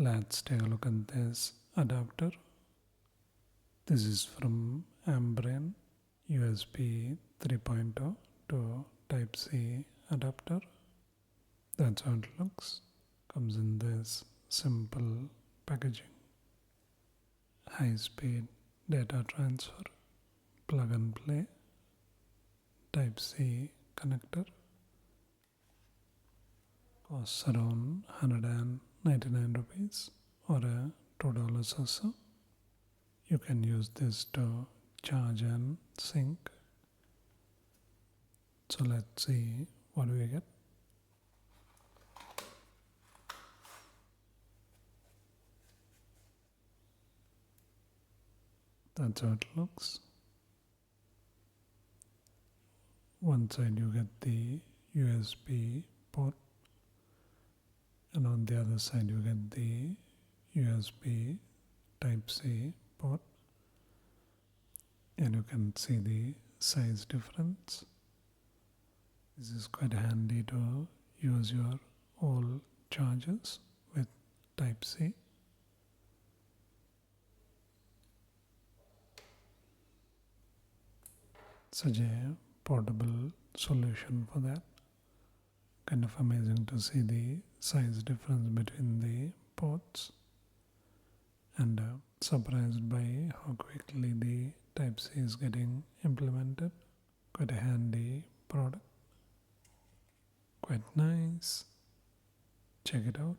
Let's take a look at this adapter. This is from Ambrane USB 3.0 to Type C adapter. That's how it looks. Comes in this simple packaging. High speed data transfer, plug and play, Type C connector. Costs around 199 rupees or $2 or so. You can use this to charge and sync. So let's see what we get. That's how it looks. One side you get the USB port, and on the other side you get the USB Type C port, and you can see the size difference. This is quite handy to use your old chargers with Type C. Such a portable solution for that. Kind of amazing to see the size difference between the ports, and surprised by how quickly the Type C is getting implemented. Quite a handy product. Quite nice. Check it out.